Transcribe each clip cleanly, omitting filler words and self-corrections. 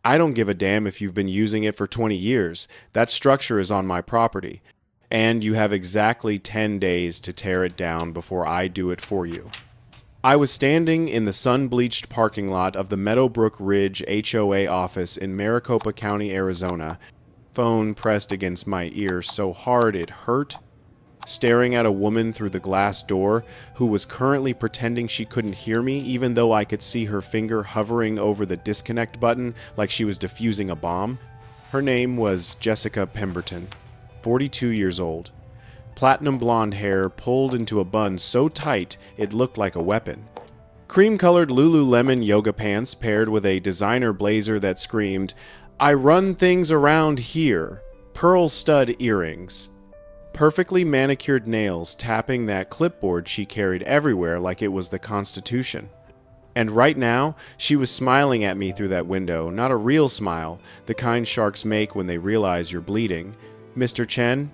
I don't give a damn if you've been using it for 20 years. That structure is on my property. And you have exactly 10 days to tear it down before I do it for you. I was standing in the sun-bleached parking lot of the Meadowbrook Ridge HOA office in Maricopa County, Arizona, phone pressed against my ear so hard it hurt, staring at a woman through the glass door who was currently pretending she couldn't hear me even though I could see her finger hovering over the disconnect button like she was defusing a bomb. Her name was Jessica Pemberton, 42 years old. Platinum blonde hair pulled into a bun so tight it looked like a weapon. Cream-colored Lululemon yoga pants paired with a designer blazer that screamed, "I run things around here." Pearl stud earrings. Perfectly manicured nails tapping that clipboard she carried everywhere like it was the Constitution. And right now, she was smiling at me through that window, not a real smile, the kind sharks make when they realize you're bleeding. "Mr. Chen?"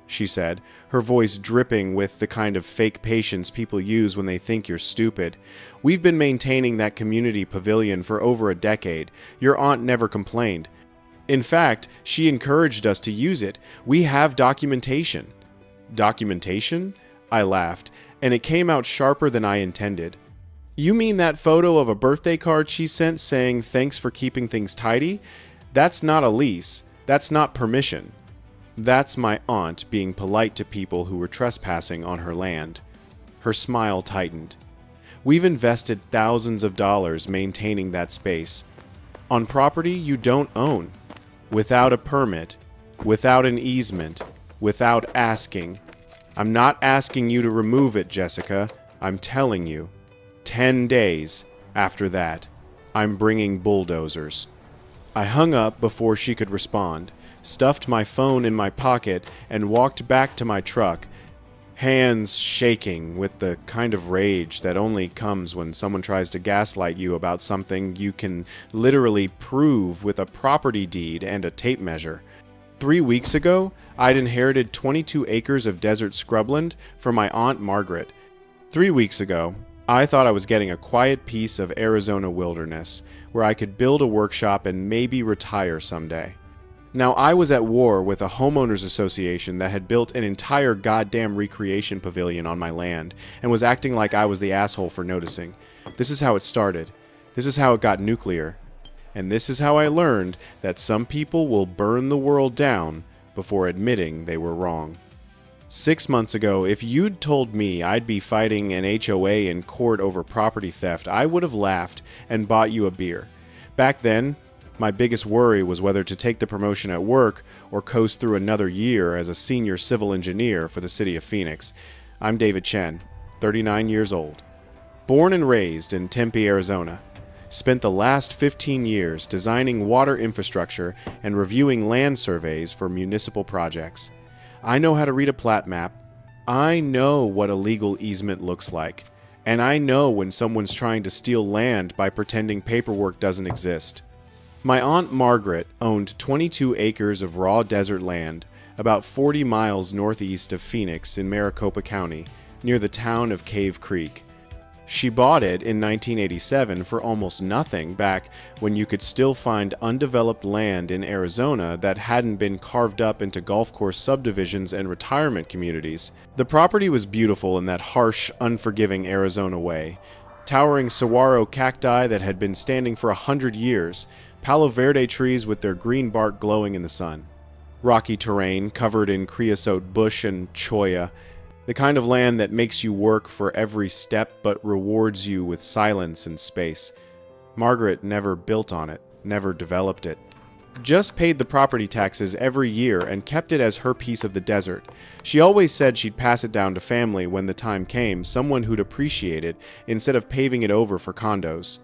she said, her voice dripping with the kind of fake patience people use when they think you're stupid. "We've been maintaining that community pavilion for over a decade. Your aunt never complained. In fact, she encouraged us to use it. We have documentation." "Documentation?" I laughed, and it came out sharper than I intended. "You mean that photo of a birthday card she sent saying thanks for keeping things tidy? That's not a lease. That's not permission. That's my aunt being polite to people who were trespassing on her land." Her smile tightened. "We've invested thousands of dollars maintaining that space. On property you don't own. Without a permit. Without an easement. Without asking. I'm not asking you to remove it, Jessica. I'm telling you. 10 days after that, I'm bringing bulldozers." I hung up before she could respond, stuffed my phone in my pocket, and walked back to my truck, hands shaking with the kind of rage that only comes when someone tries to gaslight you about something you can literally prove with a property deed and a tape measure. 3 weeks ago, I'd inherited 22 acres of desert scrubland from my Aunt Margaret. 3 weeks ago, I thought I was getting a quiet piece of Arizona wilderness where I could build a workshop and maybe retire someday. Now, I was at war with a homeowners association that had built an entire goddamn recreation pavilion on my land and was acting like I was the asshole for noticing. This is how it started. This is how it got nuclear. And this is how I learned that some people will burn the world down before admitting they were wrong. 6 months ago, if you'd told me I'd be fighting an HOA in court over property theft, I would have laughed and bought you a beer. Back then, my biggest worry was whether to take the promotion at work or coast through another year as a senior civil engineer for the city of Phoenix. I'm David Chen, 39 years old. Born and raised in Tempe, Arizona. Spent the last 15 years designing water infrastructure and reviewing land surveys for municipal projects. I know how to read a plat map. I know what a legal easement looks like. And I know when someone's trying to steal land by pretending paperwork doesn't exist. My Aunt Margaret owned 22 acres of raw desert land, about 40 miles northeast of Phoenix in Maricopa County, near the town of Cave Creek. She bought it in 1987 for almost nothing back when you could still find undeveloped land in Arizona that hadn't been carved up into golf course subdivisions and retirement communities. The property was beautiful in that harsh, unforgiving Arizona way. Towering saguaro cacti that had been standing for 100 years, Palo Verde trees with their green bark glowing in the sun. Rocky terrain covered in creosote bush and cholla, the kind of land that makes you work for every step but rewards you with silence and space. Margaret never built on it, never developed it. Just paid the property taxes every year and kept it as her piece of the desert. She always said she'd pass it down to family when the time came, someone who'd appreciate it, instead of paving it over for condos.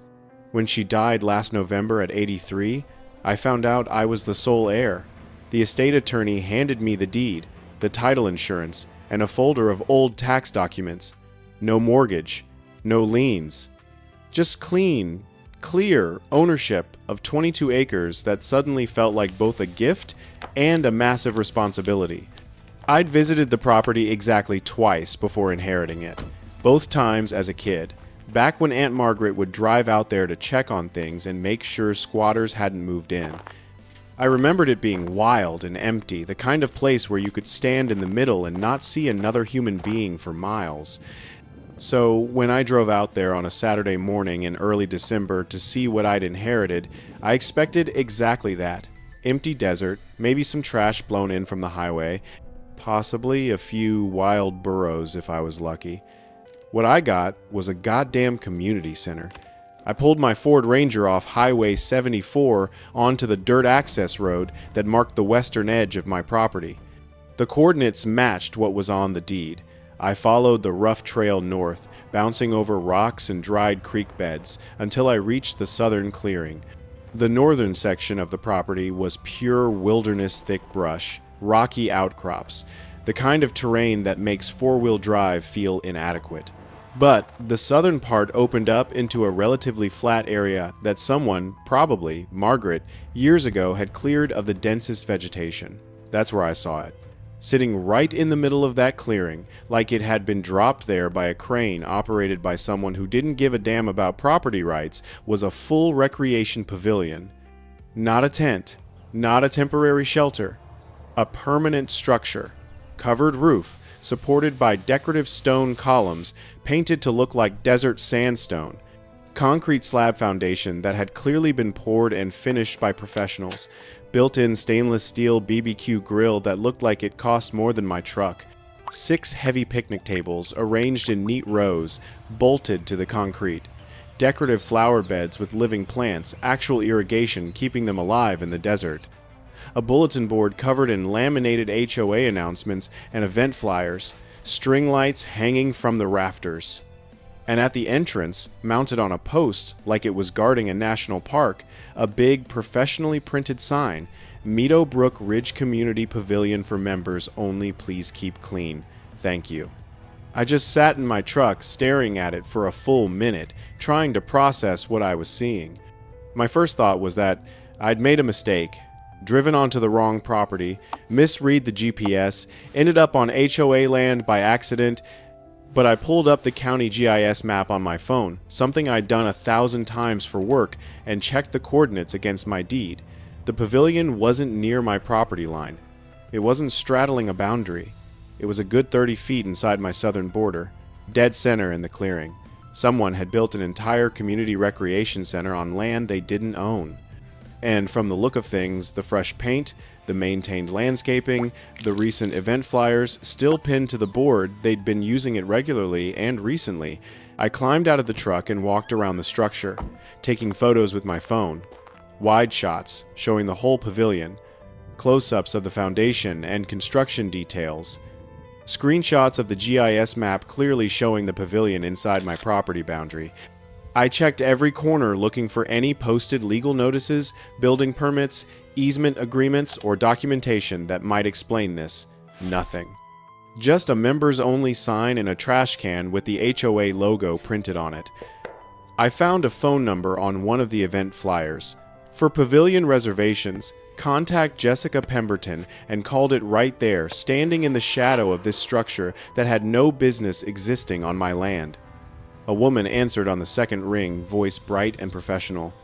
When she died last November at 83, I found out I was the sole heir. The estate attorney handed me the deed, the title insurance, and a folder of old tax documents. No mortgage, no liens. Just clean, clear ownership of 22 acres that suddenly felt like both a gift and a massive responsibility. I'd visited the property exactly twice before inheriting it, both times as a kid. back when Aunt Margaret would drive out there to check on things and make sure squatters hadn't moved in. I remembered it being wild and empty, the kind of place where you could stand in the middle and not see another human being for miles. So when I drove out there on a Saturday morning in early December to see what I'd inherited, I expected exactly that. Empty desert, maybe some trash blown in from the highway, possibly a few wild burros if I was lucky. What I got was a goddamn community center. I pulled my Ford Ranger off Highway 74 onto the dirt access road that marked the western edge of my property. The coordinates matched what was on the deed. I followed the rough trail north, bouncing over rocks and dried creek beds, until I reached the southern clearing. The northern section of the property was pure wilderness thick brush, rocky outcrops, the kind of terrain that makes four-wheel drive feel inadequate. But the southern part opened up into a relatively flat area that someone, probably Margaret, years ago had cleared of the densest vegetation. That's where I saw it. Sitting right in the middle of that clearing, like it had been dropped there by a crane operated by someone who didn't give a damn about property rights, was a full recreation pavilion. Not a tent, not a temporary shelter, a permanent structure, covered roof, supported by decorative stone columns painted to look like desert sandstone, concrete slab foundation that had clearly been poured and finished by professionals, built-in stainless steel BBQ grill that looked like it cost more than my truck, 6 heavy picnic tables arranged in neat rows, bolted to the concrete, decorative flower beds with living plants, actual irrigation keeping them alive in the desert, a bulletin board covered in laminated HOA announcements and event flyers, string lights hanging from the rafters. And at the entrance, mounted on a post like it was guarding a national park, a big professionally printed sign, Meadow Brook Ridge Community Pavilion for members only, please keep clean. Thank you. I just sat in my truck staring at it for a full minute, trying to process what I was seeing. My first thought was that I'd made a mistake, driven onto the wrong property, misread the GPS, ended up on HOA land by accident, but I pulled up the county GIS map on my phone, something I'd done 1,000 times for work, and checked the coordinates against my deed. The pavilion wasn't near my property line. It wasn't straddling a boundary. It was a good 30 feet inside my southern border, dead center in the clearing. Someone had built an entire community recreation center on land they didn't own. And from the look of things, the fresh paint, the maintained landscaping, the recent event flyers still pinned to the board, they'd been using it regularly and recently. I climbed out of the truck and walked around the structure, taking photos with my phone. Wide shots showing the whole pavilion, close-ups of the foundation and construction details, screenshots of the GIS map clearly showing the pavilion inside my property boundary. I checked every corner looking for any posted legal notices, building permits, easement agreements, or documentation that might explain this. Nothing. Just a members-only sign and a trash can with the HOA logo printed on it. I found a phone number on one of the event flyers. For pavilion reservations, contact Jessica Pemberton, and called it right there, standing in the shadow of this structure that had no business existing on my land. A woman answered on the second ring, voice bright and professional.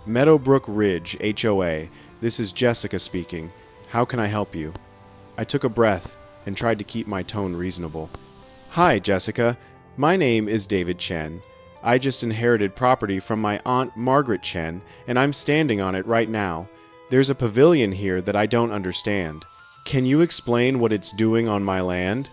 Meadowbrook Ridge, HOA. This is Jessica speaking. How can I help you? I took a breath and tried to keep my tone reasonable. Hi, Jessica. My name is David Chen. I just inherited property from my Aunt Margaret Chen, and I'm standing on it right now. There's a pavilion here that I don't understand. Can you explain what it's doing on my land?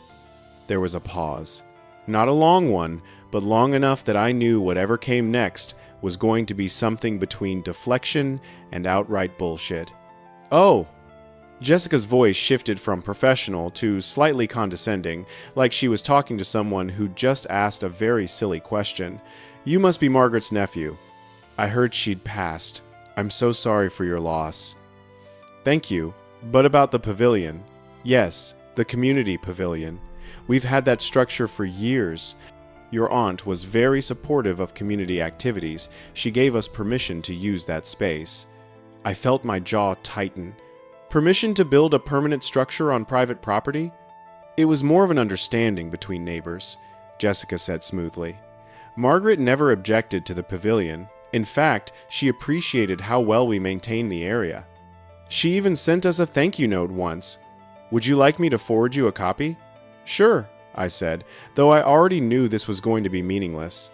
There was a pause. Not a long one, but long enough that I knew whatever came next was going to be something between deflection and outright bullshit. Oh! Jessica's voice shifted from professional to slightly condescending, like she was talking to someone who'd just asked a very silly question. You must be Margaret's nephew. I heard she'd passed. I'm so sorry for your loss. Thank you. But about the pavilion. Yes, the community pavilion. We've had that structure for years. Your aunt was very supportive of community activities. She gave us permission to use that space. I felt my jaw tighten. Permission to build a permanent structure on private property? It was more of an understanding between neighbors, Jessica said smoothly. Margaret never objected to the pavilion. In fact, she appreciated how well we maintained the area. She even sent us a thank you note once. Would you like me to forward you a copy? Sure, I said, though I already knew this was going to be meaningless.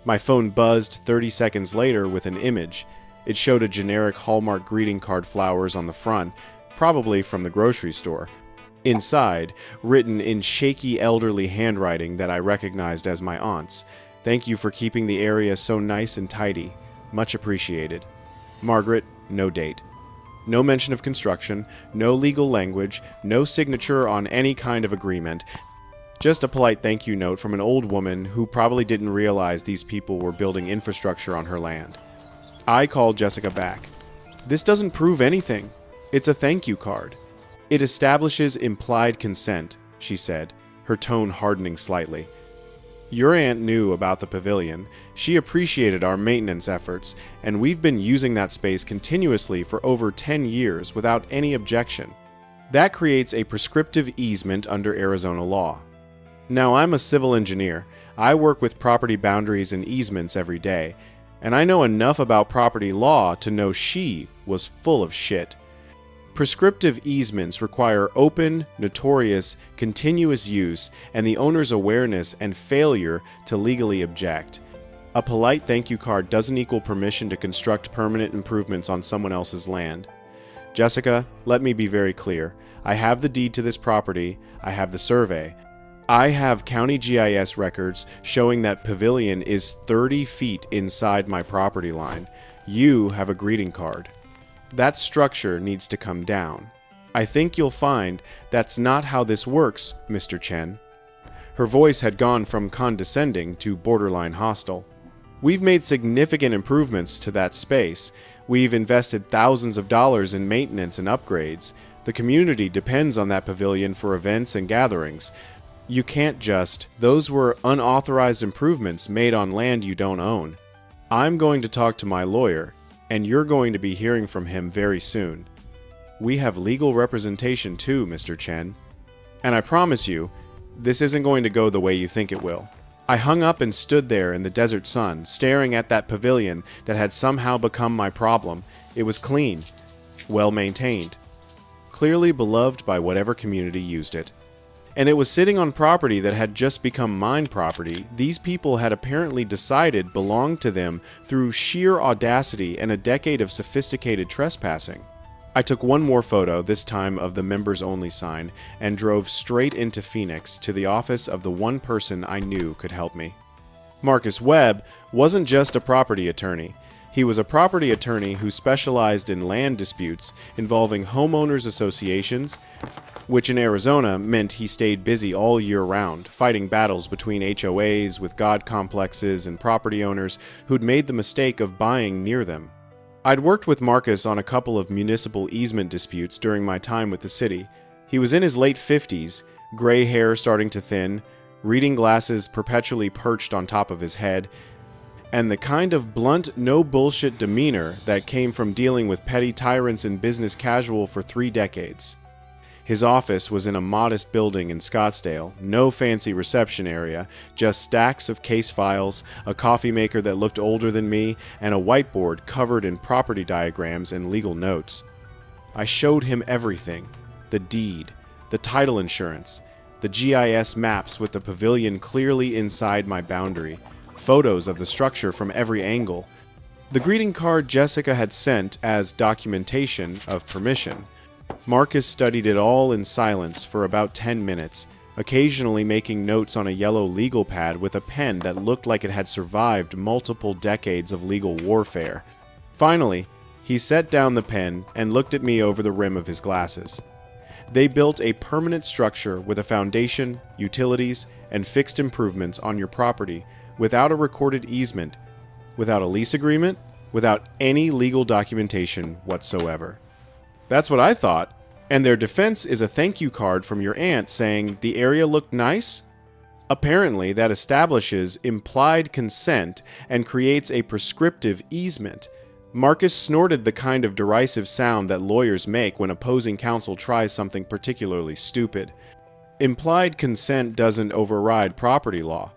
My phone buzzed 30 seconds later with an image. It showed a generic Hallmark greeting card flowers on the front, probably from the grocery store. Inside, written in shaky elderly handwriting that I recognized as my aunt's, "Thank you for keeping the area so nice and tidy. Much appreciated. Margaret," no date. No mention of construction, no legal language, no signature on any kind of agreement. Just a polite thank you note from an old woman who probably didn't realize these people were building infrastructure on her land. I called Jessica back. "This doesn't prove anything. It's a thank you card." "It establishes implied consent," she said, her tone hardening slightly. "Your aunt knew about the pavilion. She appreciated our maintenance efforts, and we've been using that space continuously for over 10 years without any objection. That creates a prescriptive easement under Arizona law. Now, I'm a civil engineer. I work with property boundaries and easements every day, and I know enough about property law to know she was full of shit. Prescriptive easements require open, notorious, continuous use and the owner's awareness and failure to legally object. A polite thank you card doesn't equal permission to construct permanent improvements on someone else's land. Jessica, let me be very clear. I have the deed to this property. I have the survey. I have county GIS records showing that pavilion is 30 feet inside my property line. You have a greeting card. That structure needs to come down. I think you'll find that's not how this works, Mr. Chen." Her voice had gone from condescending to borderline hostile. "We've made significant improvements to that space. We've invested thousands of dollars in maintenance and upgrades. The community depends on that pavilion for events and gatherings. You can't just... Those were unauthorized improvements made on land you don't own. I'm going to talk to my lawyer, and you're going to be hearing from him very soon. We have legal representation too, Mr. Chen. And I promise you, this isn't going to go the way you think it will." I hung up and stood there in the desert sun, staring at that pavilion that had somehow become my problem. It was clean, well maintained, clearly beloved by whatever community used it. And it was sitting on property that had just become mine property. These people had apparently decided belonged to them through sheer audacity and a decade of sophisticated trespassing. I took one more photo, this time of the members-only sign, and drove straight into Phoenix to the office of the one person I knew could help me. Marcus Webb wasn't just a property attorney. He was a property attorney who specialized in land disputes involving homeowners associations, which in Arizona meant he stayed busy all year round, fighting battles between HOAs with god complexes and property owners who'd made the mistake of buying near them. I'd worked with Marcus on a couple of municipal easement disputes during my time with the city. He was in his late 50s, gray hair starting to thin, reading glasses perpetually perched on top of his head, and the kind of blunt, no-bullshit demeanor that came from dealing with petty tyrants in business casual for 3 decades. His office was in a modest building in Scottsdale, no fancy reception area, just stacks of case files, a coffee maker that looked older than me, and a whiteboard covered in property diagrams and legal notes. I showed him everything: the deed, the title insurance, the GIS maps with the pavilion clearly inside my boundary, photos of the structure from every angle, the greeting card Jessica had sent as documentation of permission. Marcus studied it all in silence for about 10 minutes, occasionally making notes on a yellow legal pad with a pen that looked like it had survived multiple decades of legal warfare. Finally, he set down the pen and looked at me over the rim of his glasses. They built a permanent structure with a foundation, utilities, and fixed improvements on your property without a recorded easement, without a lease agreement, without any legal documentation whatsoever. That's what I thought. And their defense is a thank you card from your aunt saying the area looked nice? Apparently, that establishes implied consent and creates a prescriptive easement. Marcus snorted the kind of derisive sound that lawyers make when opposing counsel tries something particularly stupid. Implied consent doesn't override property law.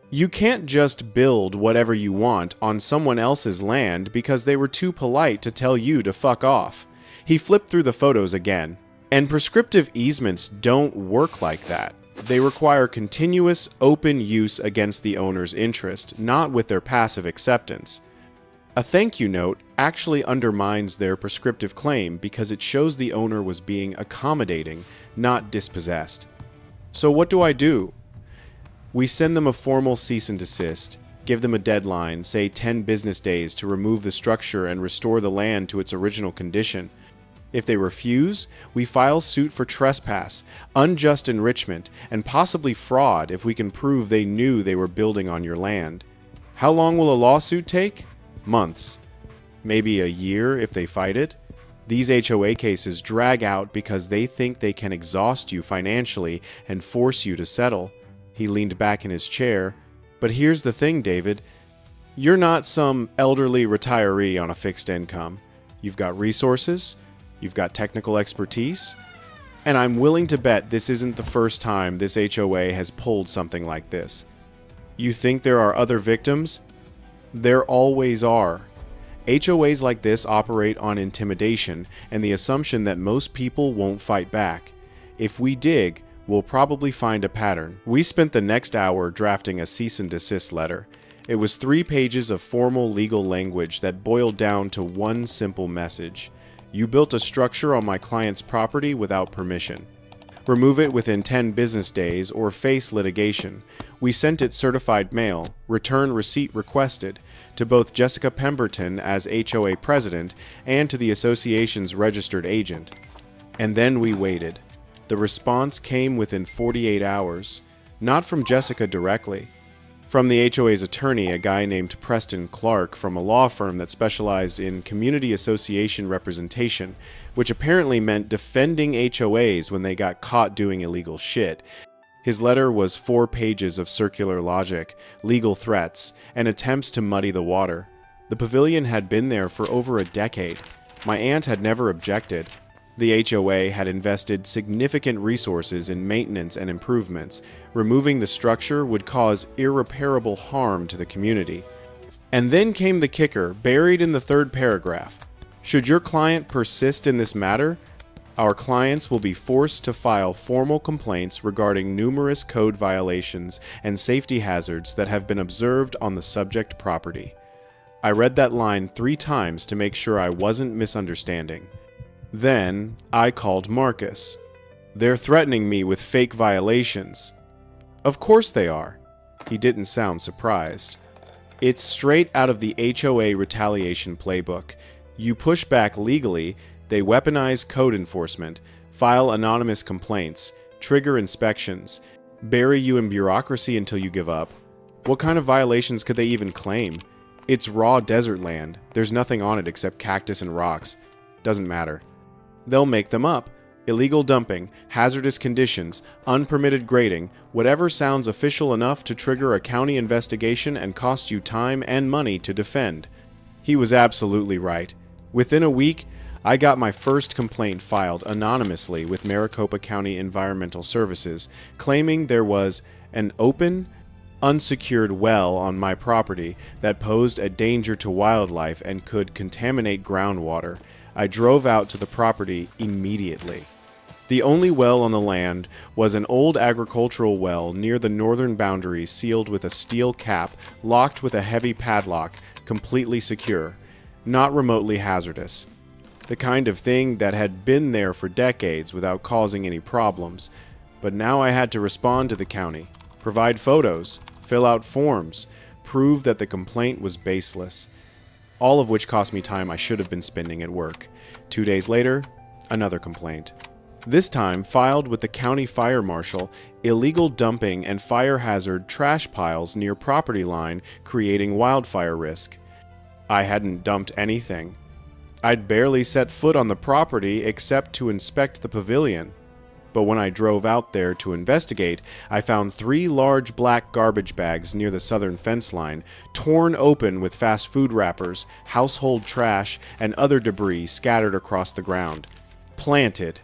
You can't just build whatever you want on someone else's land because they were too polite to tell you to fuck off. He flipped through the photos again. And prescriptive easements don't work like that. They require continuous, open use against the owner's interest, not with their passive acceptance. A thank you note actually undermines their prescriptive claim because it shows the owner was being accommodating, not dispossessed. So what do? We send them a formal cease and desist, give them a deadline, say 10 business days, to remove the structure and restore the land to its original condition. If they refuse, we file suit for trespass, unjust enrichment, and possibly fraud if we can prove they knew they were building on your land. How long will a lawsuit take? Months. Maybe a year if they fight it. These HOA cases drag out because they think they can exhaust you financially and force you to settle. He leaned back in his chair. But here's the thing, David. You're not some elderly retiree on a fixed income. You've got resources. You've got technical expertise, and I'm willing to bet this isn't the first time this HOA has pulled something like this. You think there are other victims? There always are. HOAs like this operate on intimidation and the assumption that most people won't fight back. If we dig, we'll probably find a pattern. We spent the next hour drafting a cease and desist letter. It was 3 pages of formal legal language that boiled down to one simple message. You built a structure on my client's property without permission. Remove it within 10 business days or face litigation. We sent it certified mail, return receipt requested, to both Jessica Pemberton as HOA president and to the association's registered agent. And then we waited. The response came within 48 hours, not from Jessica directly. From the HOA's attorney, a guy named Preston Clark from a law firm that specialized in community association representation, which apparently meant defending HOAs when they got caught doing illegal shit. His letter was 4 pages of circular logic, legal threats, and attempts to muddy the water. The Pavilion had been there for over a decade. My aunt had never objected. The HOA had invested significant resources in maintenance and improvements. Removing the structure would cause irreparable harm to the community. And then came the kicker, buried in the 3rd paragraph. Should your client persist in this matter, our clients will be forced to file formal complaints regarding numerous code violations and safety hazards that have been observed on the subject property. I read that line 3 times to make sure I wasn't misunderstanding. Then I called Marcus. They're threatening me with fake violations. Of course they are. He didn't sound surprised. It's straight out of the HOA retaliation playbook. You push back legally, they weaponize code enforcement, file anonymous complaints, trigger inspections, bury you in bureaucracy until you give up. What kind of violations could they even claim? It's raw desert land. There's nothing on it except cactus and rocks. Doesn't matter. They'll make them up. Illegal dumping, hazardous conditions, unpermitted grading, whatever sounds official enough to trigger a county investigation and cost you time and money to defend. He was absolutely right. Within a week, I got my first complaint filed anonymously with Maricopa County Environmental Services, claiming there was an open, unsecured well on my property that posed a danger to wildlife and could contaminate groundwater. I drove out to the property immediately. The only well on the land was an old agricultural well near the northern boundary, sealed with a steel cap, locked with a heavy padlock, completely secure, not remotely hazardous. The kind of thing that had been there for decades without causing any problems. But now I had to respond to the county, provide photos, fill out forms, prove that the complaint was baseless. All of which cost me time I should have been spending at work. 2 days later, another complaint. This time filed with the county fire marshal, illegal dumping and fire hazard trash piles near property line, creating wildfire risk. I hadn't dumped anything. I'd barely set foot on the property except to inspect the pavilion. But when I drove out there to investigate, I found 3 large black garbage bags near the southern fence line, torn open with fast food wrappers, household trash, and other debris scattered across the ground. Planted.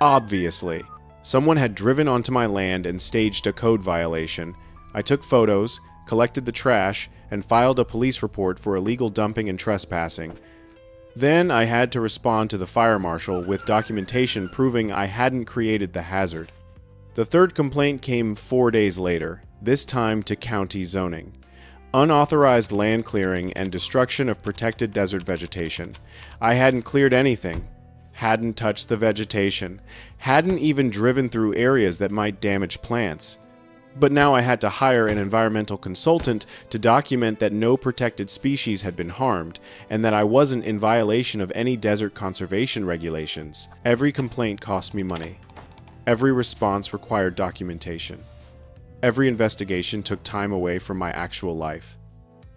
Obviously. Someone had driven onto my land and staged a code violation. I took photos, collected the trash, and filed a police report for illegal dumping and trespassing. Then I had to respond to the fire marshal with documentation proving I hadn't created the hazard. The third complaint came 4 days later, this time to county zoning. Unauthorized land clearing and destruction of protected desert vegetation. I hadn't cleared anything, hadn't touched the vegetation, hadn't even driven through areas that might damage plants. But now I had to hire an environmental consultant to document that no protected species had been harmed, and that I wasn't in violation of any desert conservation regulations. Every complaint cost me money. Every response required documentation. Every investigation took time away from my actual life.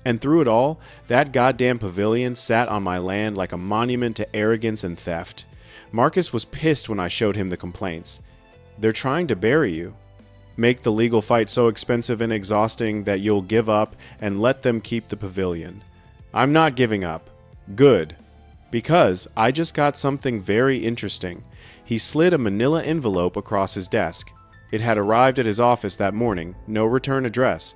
And through it all, that goddamn pavilion sat on my land like a monument to arrogance and theft. Marcus was pissed when I showed him the complaints. They're trying to bury you. Make the legal fight so expensive and exhausting that you'll give up and let them keep the pavilion. I'm not giving up. Good. Because I just got something very interesting. He slid a manila envelope across his desk. It had arrived at his office that morning, no return address,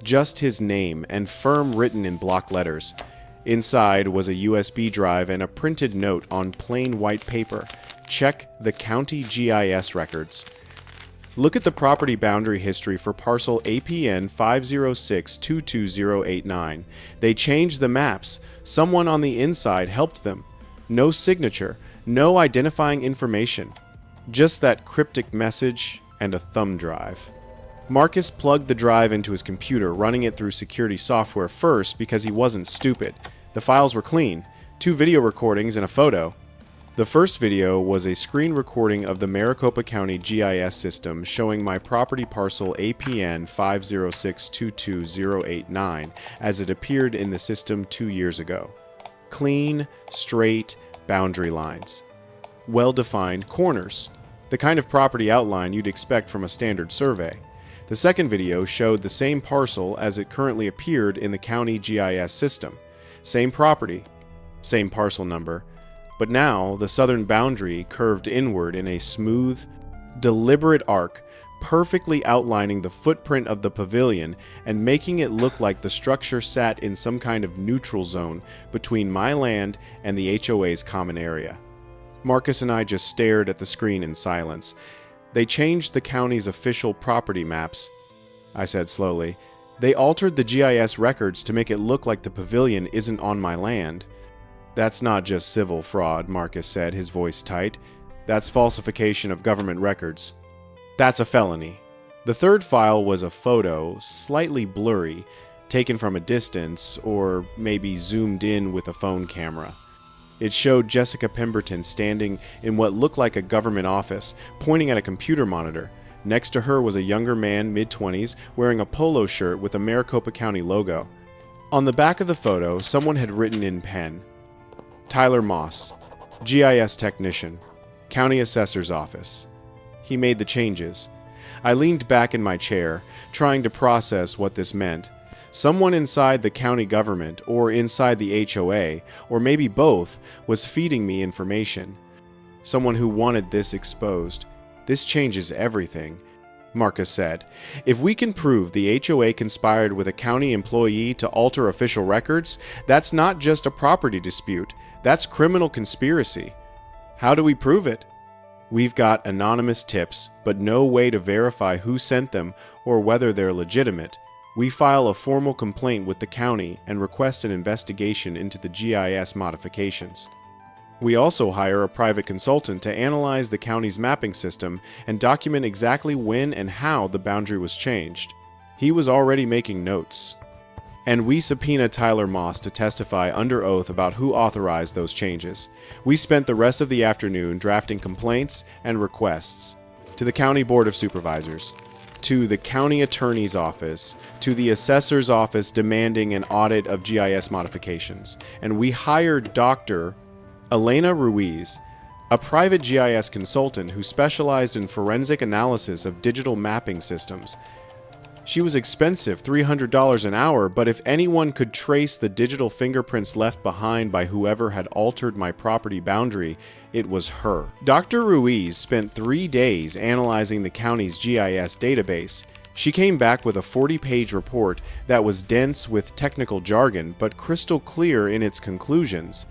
just his name and firm written in block letters. Inside was a USB drive and a printed note on plain white paper. Check the county GIS records. Look at the property boundary history for parcel APN 506-22089. They changed the maps. Someone on the inside helped them. No signature, no identifying information. Just that cryptic message and a thumb drive. Marcus plugged the drive into his computer, running it through security software first because he wasn't stupid. The files were clean, 2 video recordings and a photo. The first video was a screen recording of the Maricopa County GIS system showing my property parcel APN 506-22089 as it appeared in the system 2 years ago. Clean, straight boundary lines. Well-defined corners. The kind of property outline you'd expect from a standard survey. The second video showed the same parcel as it currently appeared in the county GIS system. Same property, same parcel number, but now the southern boundary curved inward in a smooth, deliberate arc, perfectly outlining the footprint of the pavilion and making it look like the structure sat in some kind of neutral zone between my land and the HOA's common area. Marcus and I just stared at the screen in silence. They changed the county's official property maps, I said slowly. They altered the GIS records to make it look like the pavilion isn't on my land. That's not just civil fraud, Marcus said, his voice tight. That's falsification of government records. That's a felony. The third file was a photo, slightly blurry, taken from a distance, or maybe zoomed in with a phone camera. It showed Jessica Pemberton standing in what looked like a government office, pointing at a computer monitor. Next to her was a younger man, mid-20s, wearing a polo shirt with a Maricopa County logo. On the back of the photo, someone had written in pen, Tyler Moss, GIS technician, County Assessor's Office. He made the changes. I leaned back in my chair, trying to process what this meant. Someone inside the county government, or inside the HOA, or maybe both, was feeding me information. Someone who wanted this exposed. This changes everything, Marcus said. If we can prove the HOA conspired with a county employee to alter official records, that's not just a property dispute, that's criminal conspiracy. How do we prove it? We've got anonymous tips, but no way to verify who sent them or whether they're legitimate. We file a formal complaint with the county and request an investigation into the GIS modifications. We also hire a private consultant to analyze the county's mapping system and document exactly when and how the boundary was changed. He was already making notes. And we subpoena Tyler Moss to testify under oath about who authorized those changes. We spent the rest of the afternoon drafting complaints and requests to the County Board of Supervisors, to the County Attorney's Office, to the Assessor's Office demanding an audit of GIS modifications. And we hired Dr. Elena Ruiz, a private GIS consultant who specialized in forensic analysis of digital mapping systems. She was expensive, $300 an hour, but if anyone could trace the digital fingerprints left behind by whoever had altered my property boundary, it was her. Dr. Ruiz spent 3 days analyzing the county's GIS database. She came back with a 40-page report that was dense with technical jargon but crystal clear in its conclusions.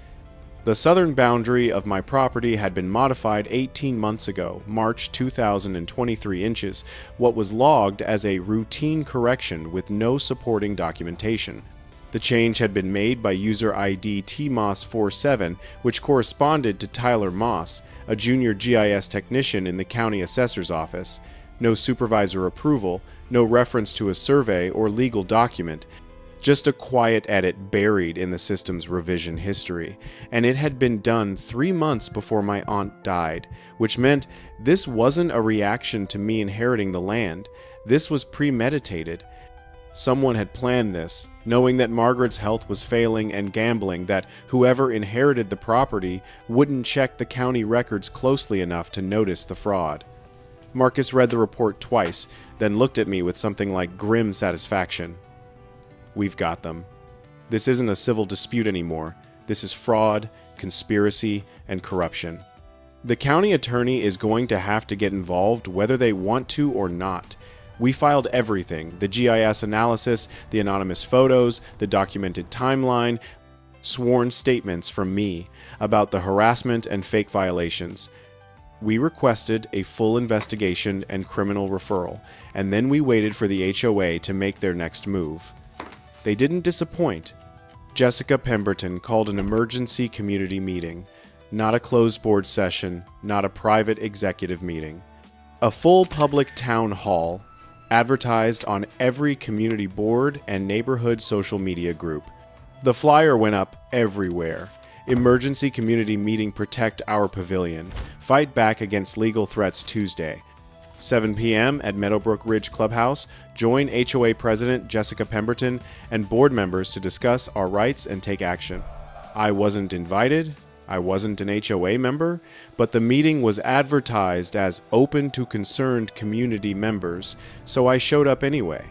The southern boundary of my property had been modified 18 months ago, March 2023 inches, what was logged as a routine correction with no supporting documentation. The change had been made by user ID TMOS47, which corresponded to Tyler Moss, a junior GIS technician in the county assessor's office. No supervisor approval, no reference to a survey or legal document, just a quiet edit buried in the system's revision history. And it had been done 3 months before my aunt died, which meant this wasn't a reaction to me inheriting the land. This was premeditated. Someone had planned this, knowing that Margaret's health was failing and gambling that whoever inherited the property wouldn't check the county records closely enough to notice the fraud. Marcus read the report twice, then looked at me with something like grim satisfaction. We've got them. This isn't a civil dispute anymore. This is fraud, conspiracy, and corruption. The county attorney is going to have to get involved whether they want to or not. We filed everything, the GIS analysis, the anonymous photos, the documented timeline, sworn statements from me about the harassment and fake violations. We requested a full investigation and criminal referral, and then we waited for the HOA to make their next move. They didn't disappoint. Jessica Pemberton called an emergency community meeting, not a closed board session, not a private executive meeting. A full public town hall, advertised on every community board and neighborhood social media group. The flyer went up everywhere. Emergency community meeting, protect our pavilion. Fight back against legal threats Tuesday. 7 p.m. at Meadowbrook Ridge Clubhouse. Join HOA President Jessica Pemberton and board members to discuss our rights and take action. I wasn't invited. I wasn't an HOA member, but the meeting was advertised as open to concerned community members, so I showed up anyway.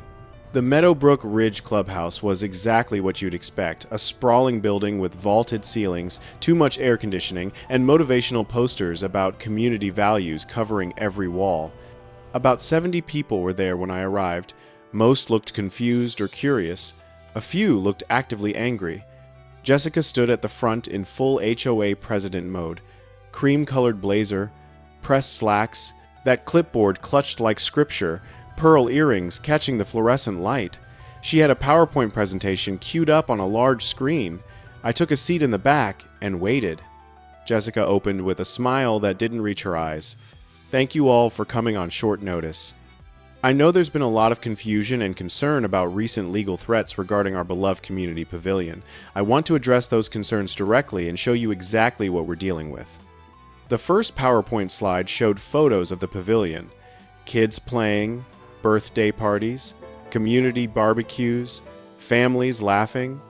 The Meadowbrook Ridge Clubhouse was exactly what you'd expect, a sprawling building with vaulted ceilings, too much air conditioning, and motivational posters about community values covering every wall. About 70 people were there when I arrived. Most looked confused or curious. A few looked actively angry. Jessica stood at the front in full HOA president mode. Cream-colored blazer, pressed slacks, that clipboard clutched like scripture, pearl earrings catching the fluorescent light. She had a PowerPoint presentation queued up on a large screen. I took a seat in the back and waited. Jessica opened with a smile that didn't reach her eyes. Thank you all for coming on short notice. I know there's been a lot of confusion and concern about recent legal threats regarding our beloved community pavilion. I want to address those concerns directly and show you exactly what we're dealing with. The first PowerPoint slide showed photos of the pavilion. Kids playing, birthday parties, community barbecues, families laughing,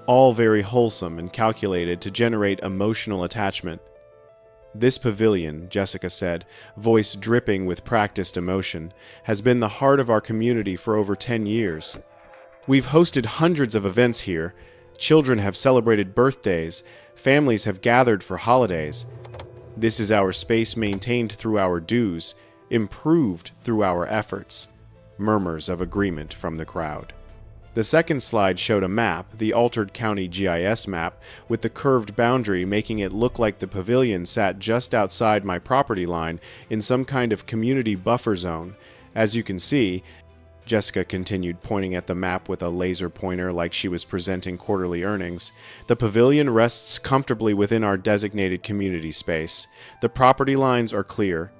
all very wholesome and calculated to generate emotional attachment. This pavilion, Jessica said, voice dripping with practiced emotion, has been the heart of our community for over 10 years. We've hosted hundreds of events here. Children have celebrated birthdays. Families have gathered for holidays. This is our space maintained through our dues, improved through our efforts. Murmurs of agreement from the crowd. The second slide showed a map, the altered county GIS map, with the curved boundary making it look like the pavilion sat just outside my property line in some kind of community buffer zone. As you can see, Jessica continued, pointing at the map with a laser pointer like she was presenting quarterly earnings, the pavilion rests comfortably within our designated community space. The property lines are clear.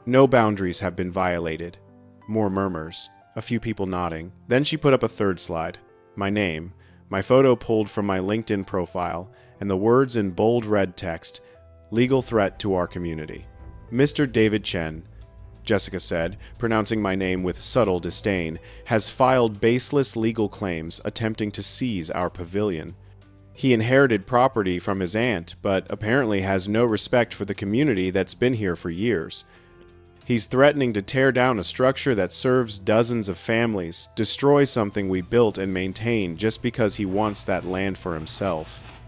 No boundaries have been violated. More murmurs. A few people nodding. Then she put up a third slide. My name, my photo pulled from my LinkedIn profile, and the words in bold red text, legal threat to our community. Mr. David Chen, Jessica said, pronouncing my name with subtle disdain, has filed baseless legal claims attempting to seize our pavilion. He inherited property from his aunt, but apparently has no respect for the community that's been here for years. He's threatening to tear down a structure that serves dozens of families, destroy something we built and maintain just because he wants that land for himself.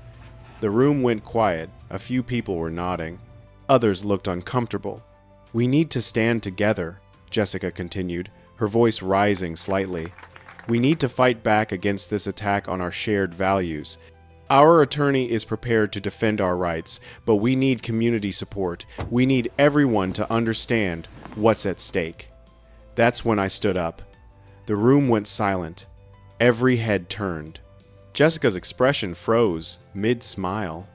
The room went quiet. A few people were nodding. Others looked uncomfortable. We need to stand together, Jessica continued. her voice rising slightly. "We need to fight back against this attack on our shared values. Our attorney is prepared to defend our rights, but we need community support. We need everyone to understand what's at stake." That's when I stood up. The room went silent. Every head turned. Jessica's expression froze, mid-smile.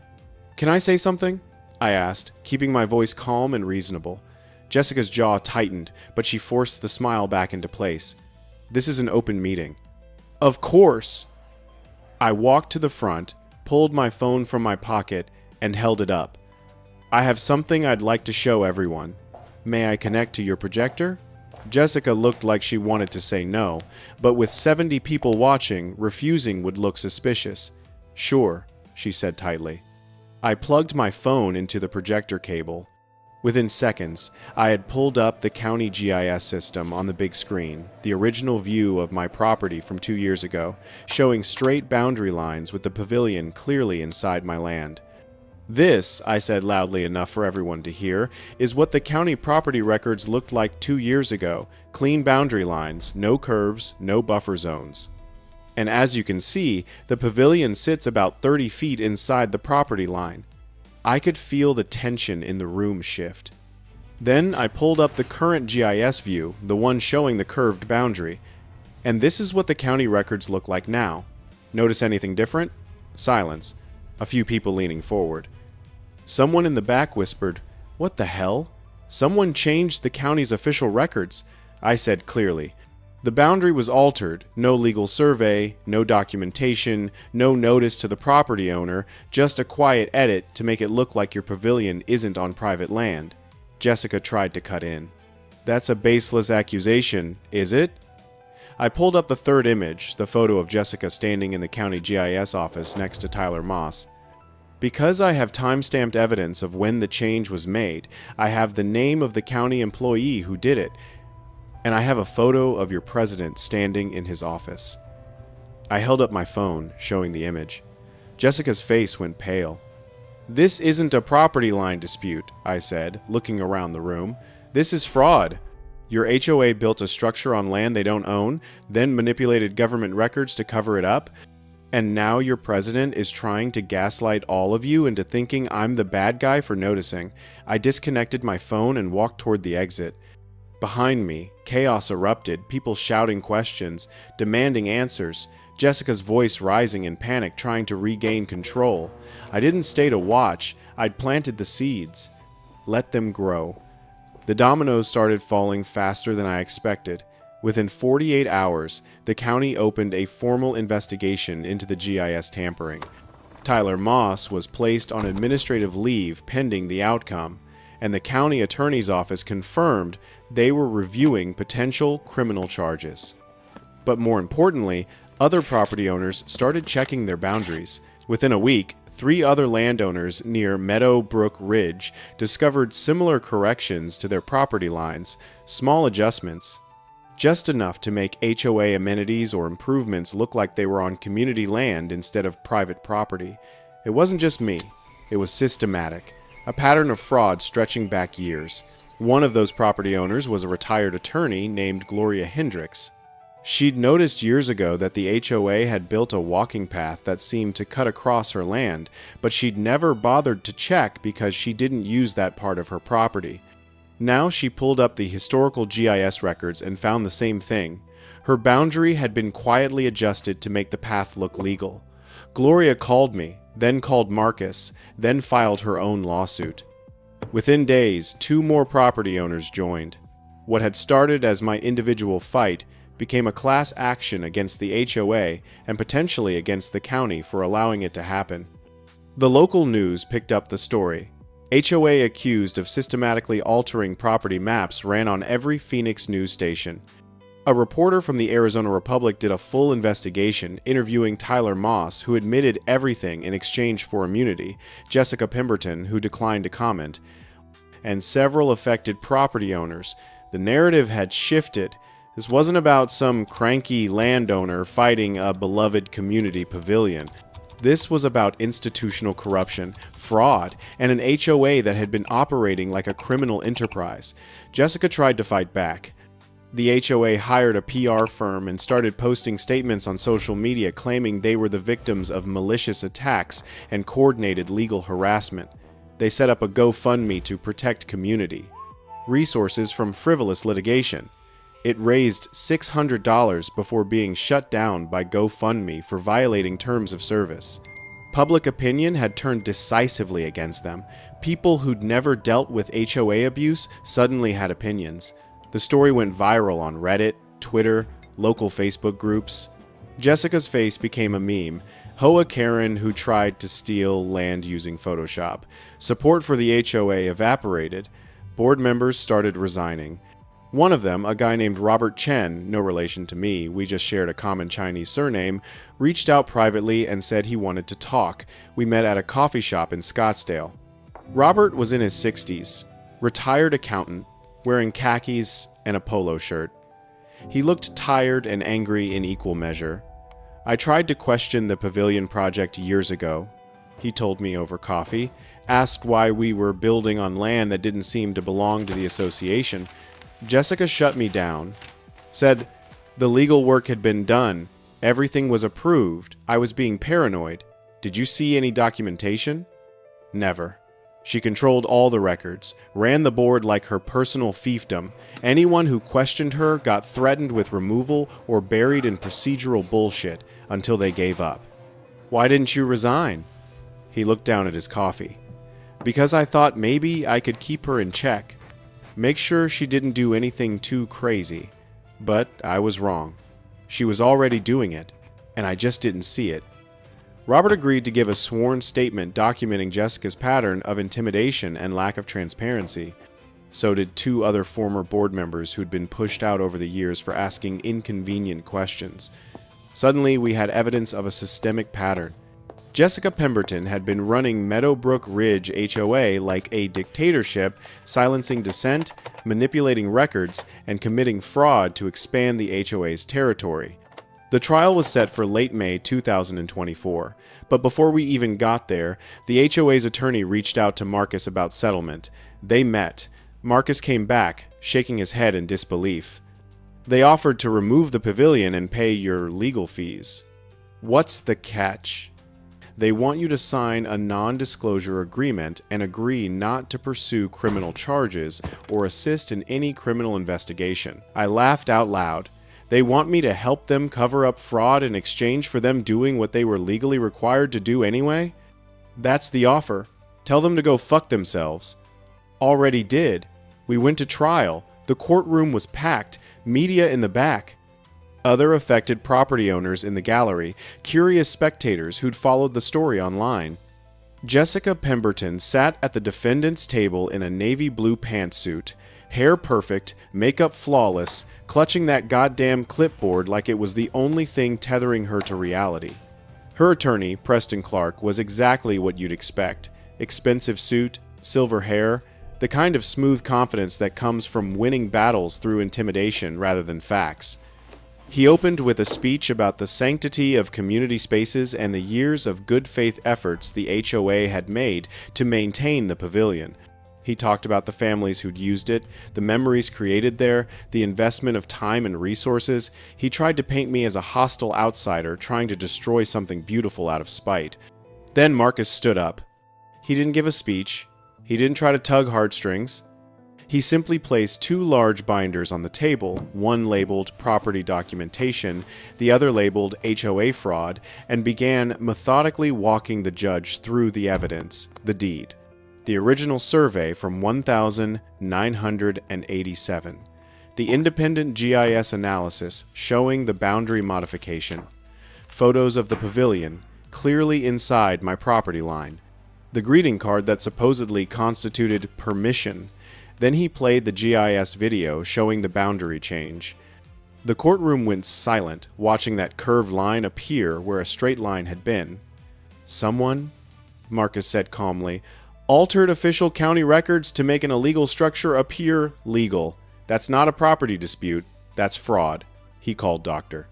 "Can I say something?" I asked, keeping my voice calm and reasonable. Jessica's jaw tightened, but she forced the smile back into place. "This is an open meeting." "Of course!" I walked to the front, pulled my phone from my pocket, and held it up. "I have something I'd like to show everyone. May I connect to your projector?" Jessica looked like she wanted to say no, but with 70 people watching, refusing would look suspicious. "Sure," she said tightly. I plugged my phone into the projector cable. Within seconds, I had pulled up the county GIS system on the big screen, the original view of my property from 2 years ago, showing straight boundary lines with the pavilion clearly inside my land. "This," I said loudly enough for everyone to hear, "is what the county property records looked like 2 years ago. Clean boundary lines, no curves, no buffer zones. And as you can see, the pavilion sits about 30 feet inside the property line." I could feel the tension in the room shift. Then I pulled up the current GIS view, the one showing the curved boundary. And this is what the county records look like now. Notice anything different? Silence. A few people leaning forward. Someone in the back whispered, "What the hell?" "Someone changed the county's official records," I said clearly. "The boundary was altered, no legal survey, no documentation, no notice to the property owner, just a quiet edit to make it look like your pavilion isn't on private land." Jessica tried to cut in. "That's a baseless accusation, is it?" I pulled up the third image, the photo of Jessica standing in the county GIS office next to Tyler Moss. Because I have time-stamped evidence of when the change was made, I have the name of the county employee who did it, and I have a photo of your president standing in his office. I held up my phone, showing the image. Jessica's face went pale. "This isn't a property line dispute," I said, looking around the room. "This is fraud. Your HOA built a structure on land they don't own, then manipulated government records to cover it up, and now your president is trying to gaslight all of you into thinking I'm the bad guy for noticing." I disconnected my phone and walked toward the exit. Behind me, chaos erupted, people shouting questions, demanding answers, Jessica's voice rising in panic, trying to regain control. I didn't stay to watch, I'd planted the seeds. Let them grow. The dominoes started falling faster than I expected. Within 48 hours, the county opened a formal investigation into the GIS tampering. Tyler Moss was placed on administrative leave pending the outcome, and the county attorney's office confirmed they were reviewing potential criminal charges. But more importantly, other property owners started checking their boundaries. Within a week, 3 other landowners near Meadow Brook Ridge discovered similar corrections to their property lines, small adjustments, just enough to make HOA amenities or improvements look like they were on community land instead of private property. It wasn't just me, it was systematic, a pattern of fraud stretching back years. One of those property owners was a retired attorney named Gloria Hendricks. She'd noticed years ago that the HOA had built a walking path that seemed to cut across her land, but she'd never bothered to check because she didn't use that part of her property. Now she pulled up the historical GIS records and found the same thing. Her boundary had been quietly adjusted to make the path look legal. Gloria called me, then called Marcus, then filed her own lawsuit. Within days, 2 more property owners joined. What had started as my individual fight became a class action against the HOA and potentially against the county for allowing it to happen. The local news picked up the story. HOA accused of systematically altering property maps ran on every Phoenix news station. A reporter from the Arizona Republic did a full investigation, interviewing Tyler Moss, who admitted everything in exchange for immunity, Jessica Pemberton, who declined to comment, and several affected property owners. The narrative had shifted. This wasn't about some cranky landowner fighting a beloved community pavilion. This was about institutional corruption, fraud, and an HOA that had been operating like a criminal enterprise. Jessica tried to fight back. The HOA hired a PR firm and started posting statements on social media claiming they were the victims of malicious attacks and coordinated legal harassment. They set up a GoFundMe to protect community. Resources from frivolous litigation. It raised $600 before being shut down by GoFundMe for violating terms of service. Public opinion had turned decisively against them. People who'd never dealt with HOA abuse suddenly had opinions. The story went viral on Reddit, Twitter, local Facebook groups. Jessica's face became a meme. HOA Karen who tried to steal land using Photoshop. Support for the HOA evaporated. Board members started resigning. One of them, a guy named Robert Chen, no relation to me, we just shared a common Chinese surname, reached out privately and said he wanted to talk. We met at a coffee shop in Scottsdale. Robert was in his 60s, retired accountant, wearing khakis and a polo shirt. He looked tired and angry in equal measure. I tried to question the Pavilion project years ago. He told me over coffee, asked why we were building on land that didn't seem to belong to the association. Jessica shut me down, said the legal work had been done, everything was approved, I was being paranoid. Did you see any documentation? Never. She controlled all the records, ran the board like her personal fiefdom. Anyone who questioned her got threatened with removal or buried in procedural bullshit until they gave up. Why didn't you resign? He looked down at his coffee. Because I thought maybe I could keep her in check. Make sure she didn't do anything too crazy. But I was wrong. She was already doing it, and I just didn't see it. Robert agreed to give a sworn statement documenting Jessica's pattern of intimidation and lack of transparency. So did two other former board members who'd been pushed out over the years for asking inconvenient questions. Suddenly, we had evidence of a systemic pattern. Jessica Pemberton had been running Meadowbrook Ridge HOA like a dictatorship, silencing dissent, manipulating records, and committing fraud to expand the HOA's territory. The trial was set for late May 2024, but before we even got there, the HOA's attorney reached out to Marcus about settlement. They met. Marcus came back, shaking his head in disbelief. They offered to remove the pavilion and pay your legal fees. What's the catch? They want you to sign a non-disclosure agreement and agree not to pursue criminal charges or assist in any criminal investigation. I laughed out loud. They want me to help them cover up fraud in exchange for them doing what they were legally required to do anyway? That's the offer. Tell them to go fuck themselves. Already did. We went to trial. The courtroom was packed. Media in the back. Other affected property owners in the gallery, curious spectators who'd followed the story online. Jessica Pemberton sat at the defendant's table in a navy blue pantsuit, hair perfect, makeup flawless, clutching that goddamn clipboard like it was the only thing tethering her to reality. Her attorney, Preston Clark, was exactly what you'd expect. Expensive suit, silver hair, the kind of smooth confidence that comes from winning battles through intimidation rather than facts. He opened with a speech about the sanctity of community spaces and the years of good faith efforts the HOA had made to maintain the pavilion. He talked about the families who'd used it, the memories created there, the investment of time and resources. He tried to paint me as a hostile outsider trying to destroy something beautiful out of spite. Then Marcus stood up. He didn't give a speech. He didn't try to tug heartstrings. He simply placed two large binders on the table, one labeled Property Documentation, the other labeled HOA Fraud, and began methodically walking the judge through the evidence, the deed. The original survey from 1987. The independent GIS analysis showing the boundary modification. Photos of the pavilion, clearly inside my property line. The greeting card that supposedly constituted permission. Then he played the GIS video showing the boundary change. The courtroom went silent, watching that curved line appear where a straight line had been. Someone, Marcus said calmly, altered official county records to make an illegal structure appear legal. That's not a property dispute, that's fraud, he called Dr.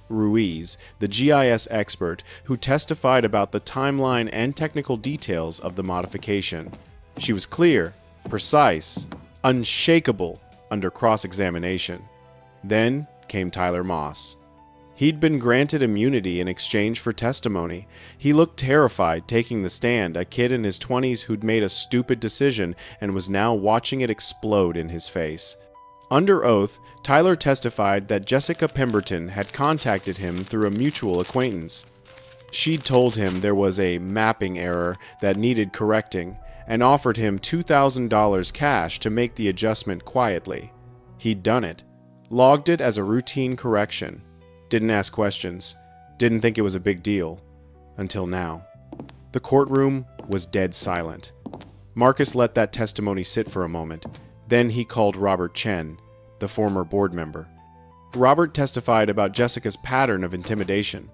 Ruiz, the GIS expert, who testified about the timeline and technical details of the modification. She was clear, precise, unshakable under cross-examination. Then came Tyler Moss. He'd been granted immunity in exchange for testimony. He looked terrified taking the stand, a kid in his 20s who'd made a stupid decision and was now watching it explode in his face. Under oath, Tyler testified that Jessica Pemberton had contacted him through a mutual acquaintance. She'd told him there was a mapping error that needed correcting and offered him $2,000 cash to make the adjustment quietly. He'd done it, logged it as a routine correction. Didn't ask questions, didn't think it was a big deal, until now. The courtroom was dead silent. Marcus let that testimony sit for a moment. Then he called Robert Chen, the former board member. Robert testified about Jessica's pattern of intimidation,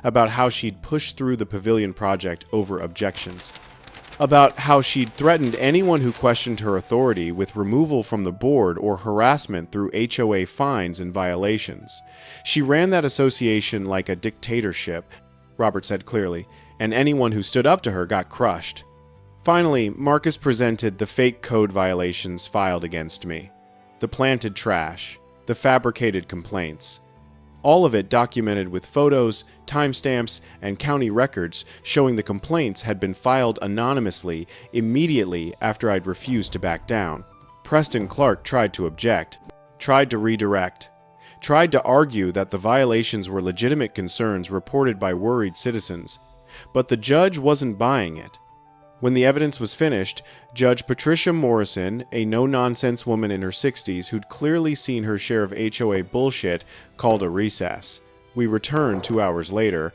about how she'd pushed through the Pavilion project over objections, about how she'd threatened anyone who questioned her authority with removal from the board or harassment through HOA fines and violations. She ran that association like a dictatorship, Robert said clearly, and anyone who stood up to her got crushed. Finally, Marcus presented the fake code violations filed against me, the planted trash, the fabricated complaints. All of it documented with photos, timestamps, and county records showing the complaints had been filed anonymously immediately after I'd refused to back down. Preston Clark tried to object, tried to redirect, tried to argue that the violations were legitimate concerns reported by worried citizens, but the judge wasn't buying it. When the evidence was finished, Judge Patricia Morrison, a no-nonsense woman in her 60s who'd clearly seen her share of HOA bullshit, called a recess. We returned 2 hours later.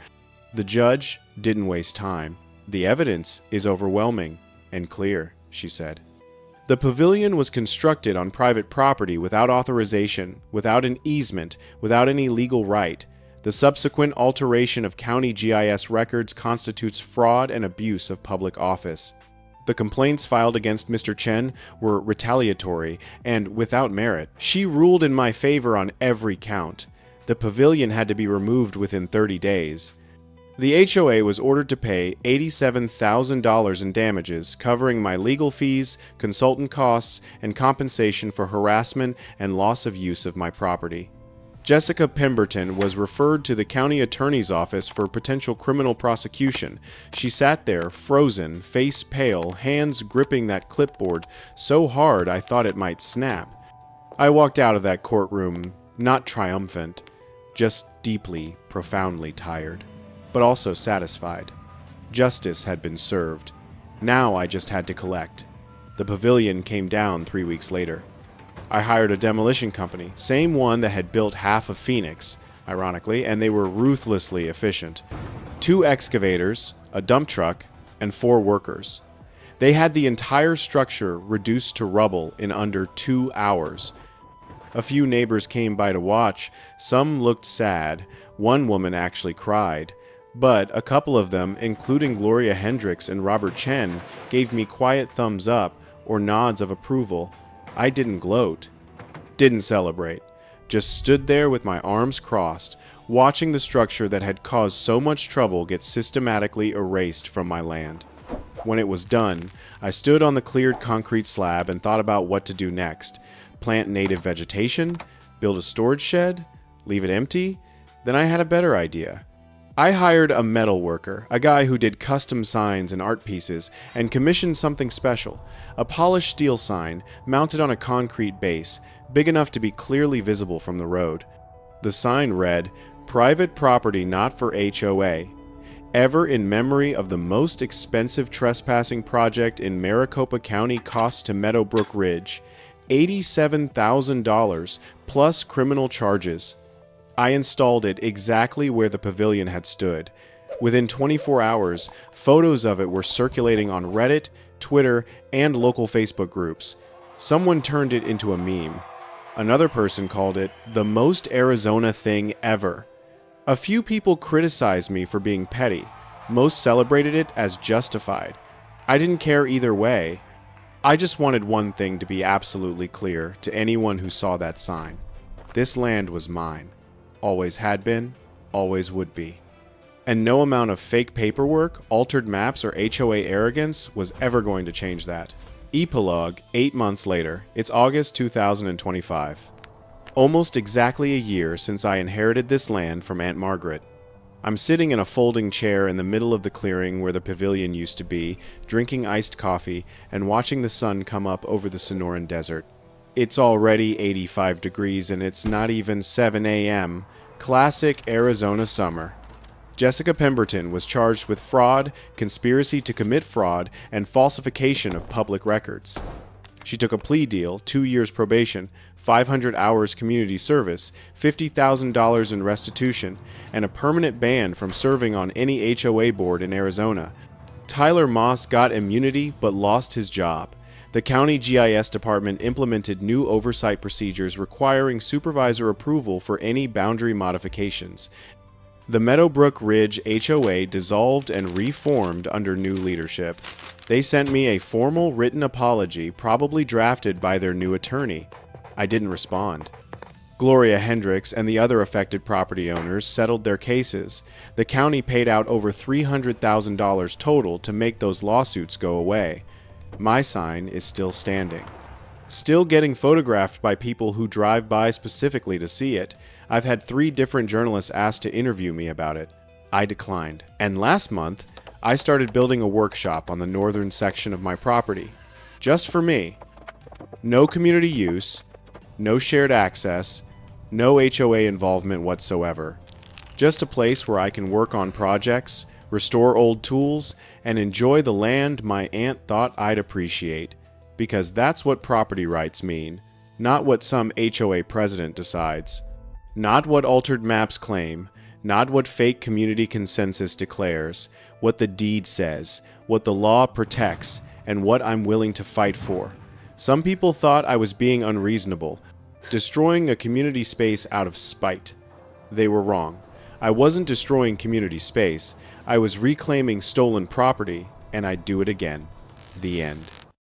The judge didn't waste time. The evidence is overwhelming and clear, she said. The Pavilion was constructed on private property without authorization, without an easement, without any legal right. The subsequent alteration of county GIS records constitutes fraud and abuse of public office. The complaints filed against Mr. Chen were retaliatory and without merit. She ruled in my favor on every count. The Pavilion had to be removed within 30 days. The HOA was ordered to pay $87,000 in damages, covering my legal fees, consultant costs, and compensation for harassment and loss of use of my property. Jessica Pemberton was referred to the county attorney's office for potential criminal prosecution. She sat there, frozen, face pale, hands gripping that clipboard so hard I thought it might snap. I walked out of that courtroom, not triumphant, just deeply, profoundly tired, but also satisfied. Justice had been served. Now I just had to collect. The Pavilion came down 3 weeks later. I hired a demolition company, same one that had built half of Phoenix, ironically, and they were ruthlessly efficient. 2 excavators, a dump truck, and 4 workers. They had the entire structure reduced to rubble in under 2 hours. A few neighbors came by to watch. Some looked sad. One woman actually cried. But a couple of them, including Gloria Hendricks and Robert Chen, gave me quiet thumbs up or nods of approval. I didn't gloat, didn't celebrate, just stood there with my arms crossed, watching the structure that had caused so much trouble get systematically erased from my land. When it was done, I stood on the cleared concrete slab and thought about what to do next. Plant native vegetation? Build a storage shed? Leave it empty? Then I had a better idea. I hired a metal worker, a guy who did custom signs and art pieces, and commissioned something special. A polished steel sign mounted on a concrete base, big enough to be clearly visible from the road. The sign read, "Private property not for HOA. Ever in memory of the most expensive trespassing project in Maricopa County costs to Meadowbrook Ridge. $87,000 plus criminal charges." I installed it exactly where the Pavilion had stood. Within 24 hours, photos of it were circulating on Reddit, Twitter, and local Facebook groups. Someone turned it into a meme. Another person called it the most Arizona thing ever. A few people criticized me for being petty. Most celebrated it as justified. I didn't care either way. I just wanted one thing to be absolutely clear to anyone who saw that sign. This land was mine. Always had been, always would be. And no amount of fake paperwork, altered maps, or HOA arrogance was ever going to change that. Epilogue, 8 months later. It's August 2025. Almost exactly a year since I inherited this land from Aunt Margaret. I'm sitting in a folding chair in the middle of the clearing where the pavilion used to be, drinking iced coffee and watching the sun come up over the Sonoran Desert. It's already 85 degrees and it's not even 7 a.m. Classic Arizona summer. Jessica Pemberton was charged with fraud, conspiracy to commit fraud, and falsification of public records. She took a plea deal, 2 years probation, 500 hours community service, $50,000 in restitution, and a permanent ban from serving on any HOA board in Arizona. Tyler Moss got immunity but lost his job. The county GIS department implemented new oversight procedures requiring supervisor approval for any boundary modifications. The Meadowbrook Ridge HOA dissolved and reformed under new leadership. They sent me a formal written apology, probably drafted by their new attorney. I didn't respond. Gloria Hendricks and the other affected property owners settled their cases. The county paid out over $300,000 total to make those lawsuits go away. My sign is still standing. Still getting photographed by people who drive by specifically to see it. I've had 3 different journalists ask to interview me about it. I declined. And last month, I started building a workshop on the northern section of my property. Just for me. No community use, no shared access, no HOA involvement whatsoever. Just a place where I can work on projects, restore old tools, and enjoy the land my aunt thought I'd appreciate. Because that's what property rights mean, not what some HOA president decides. Not what altered maps claim, not what fake community consensus declares, what the deed says, what the law protects, and what I'm willing to fight for. Some people thought I was being unreasonable, destroying a community space out of spite. They were wrong. I wasn't destroying community space. I was reclaiming stolen property, and I'd do it again. The end.